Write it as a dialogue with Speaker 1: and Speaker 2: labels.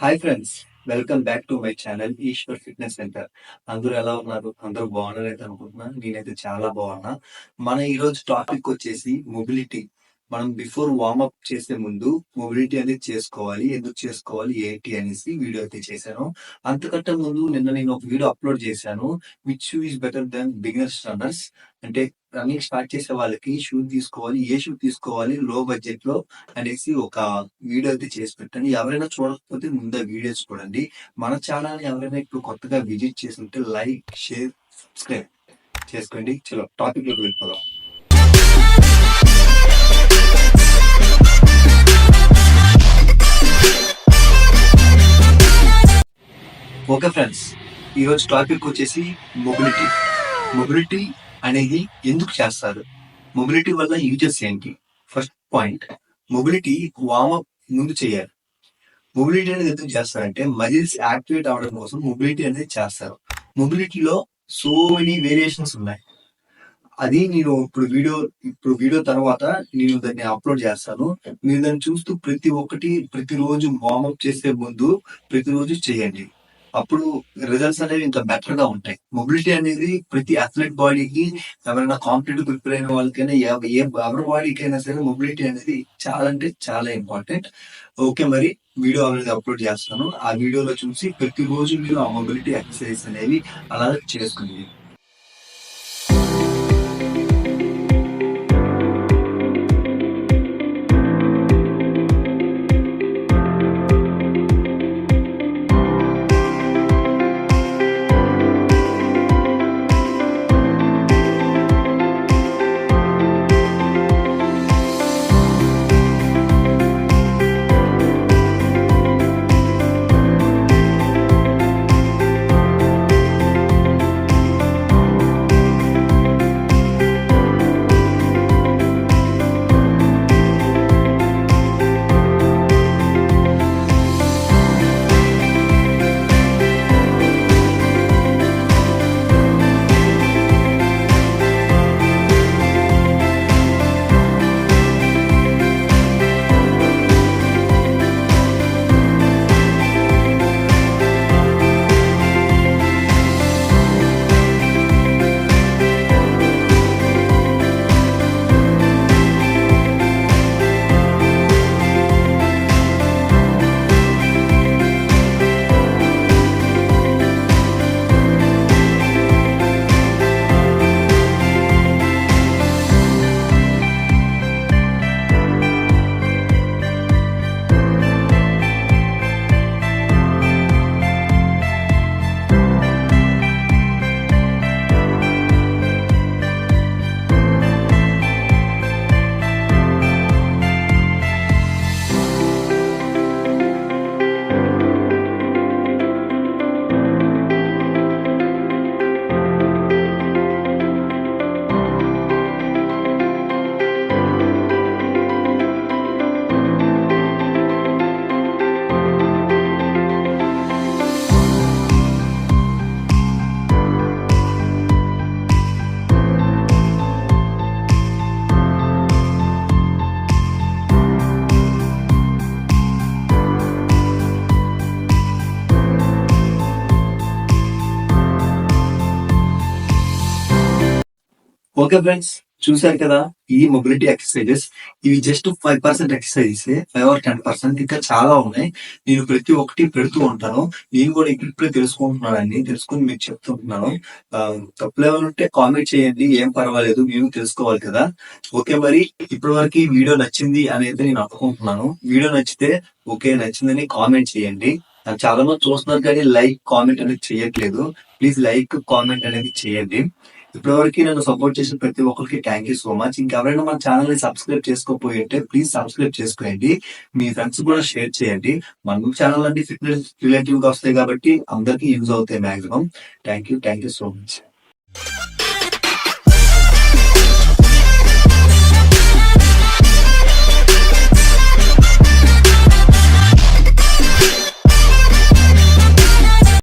Speaker 1: Hi friends, welcome back to my channel Ishwar fitness centre. అందరూ ఎలా ఉన్నారు? అందరూ బాగున్నారైతే అనుకుంటున్నా. నేనైతే చాలా బాగున్నా. మన ఈరోజు టాపిక్ వచ్చేసి మొబిలిటీ. మనం బిఫోర్ వార్మప్ చేసే ముందు మొబిలిటీ అనేది చేసుకోవాలి. ఎందుకు చేసుకోవాలి, ఏంటి అనేసి వీడియో అయితే చేశాను. అంతకంటే ముందు నిన్న నేను ఒక వీడియో అప్లోడ్ చేశాను. Which shoe is better then beginners runners. అంటే రన్నింగ్ స్టార్ట్ చేసే వాళ్ళకి షూ తీసుకోవాలి, ఏ షూ తీసుకోవాలి లో బడ్జెట్ లో అనేసి ఒక వీడియో అయితే చేసి పెట్టండి. ఎవరైనా చూడకపోతే ముందే వీడియోస్ చూడండి. మన ఛానల్ ఎవరైనా ఇప్పుడు కొత్తగా విజిట్ చేసి ఉంటే లైక్, షేర్, సబ్స్క్రైబ్ చేసుకోండి. చలో టాపిక్ లోకి వెళ్ళిపోదాం. ఓకే ఫ్రెండ్స్, ఈరోజు టాపిక్ వచ్చేసి మొబిలిటీ. మొబిలిటీ అనేది ఎందుకు చేస్తారు, మొబిలిటీ వల్ల యూజెస్ ఏంటి? ఫస్ట్ పాయింట్, మొబిలిటీ వార్మప్ ముందు చేయాలి. మొబిలిటీ అనేది ఎందుకు చేస్తారంటే మజిల్స్ యాక్టివేట్ అవడం కోసం మొబిలిటీ అనేది చేస్తారు. మొబిలిటీలో సో మెనీ వేరియేషన్స్ ఉన్నాయి. అది నేను ఇప్పుడు వీడియో తర్వాత నేను దాన్ని అప్లోడ్ చేస్తాను. మీరు దాన్ని చూస్తూ ప్రతిరోజు వార్మప్ చేసే ముందు ప్రతిరోజు చేయండి. అప్పుడు రిజల్ట్స్ అనేవి ఇంకా బెటర్ గా ఉంటాయి. మొబిలిటీ అనేది ప్రతి అథ్లెట్ బాడీకి, ఎవరైనా కాంపిటేటివ్ ప్రిపేర్ అయిన వాళ్ళకైనా ఎవరి బాడీకైనా సరే మొబిలిటీ అనేది చాలా అంటే చాలా ఇంపార్టెంట్. ఓకే, మరి వీడియో అనేది అప్లోడ్ చేస్తాను. ఆ వీడియోలో చూసి ప్రతిరోజు మీరు ఆ మొబిలిటీ ఎక్సర్సైజ్ అనేవి అలా చేసుకుంది. ఓకే ఫ్రెండ్స్, చూసారు కదా ఈ మొబిలిటీ ఎక్సర్సైజెస్. ఇవి జస్ట్ 5% ఎక్సర్సైజెస్, 5 or 10%. ఇంకా చాలా ఉన్నాయి. నేను ప్రతి ఒక్కటి పెడుతూ ఉంటాను. నేను కూడా ఇప్పుడే తెలుసుకుంటున్నానండి, తెలుసుకుని మీకు చెప్తుంటున్నాను. తప్పులు ఏమైనా ఉంటే కామెంట్ చేయండి, ఏం పర్వాలేదు, మేము తెలుసుకోవాలి కదా. ఓకే, మరి ఇప్పటి వరకు ఈ వీడియో నచ్చింది అనేది నేను అనుకుంటున్నాను. వీడియో నచ్చితే ఓకే, నచ్చిందని కామెంట్ చేయండి. చాలా మంది చూస్తున్నారు కానీ లైక్, కామెంట్ అనేది చేయట్లేదు. ప్లీజ్ లైక్, కామెంట్ అనేది చేయండి. ఇప్పటివరకు నన్ను సపోర్ట్ చేసిన ప్రతి ఒక్కరికి థ్యాంక్ యూ సో మచ్. ఇంకెవరైనా మన ఛానల్ ని సబ్స్క్రైబ్ చేసుకోపోయి ఉంటే ప్లీజ్ సబ్స్క్రైబ్ చేసుకోండి. మీ ఫ్రెండ్స్ కూడా షేర్ చేయండి. మన ఛానల్ అంటే ఫిట్నెస్ రిలేటివ్ గా వస్తాయి కాబట్టి అందరికీ యూజ్ అవుతాయి maximum. Thank you so much.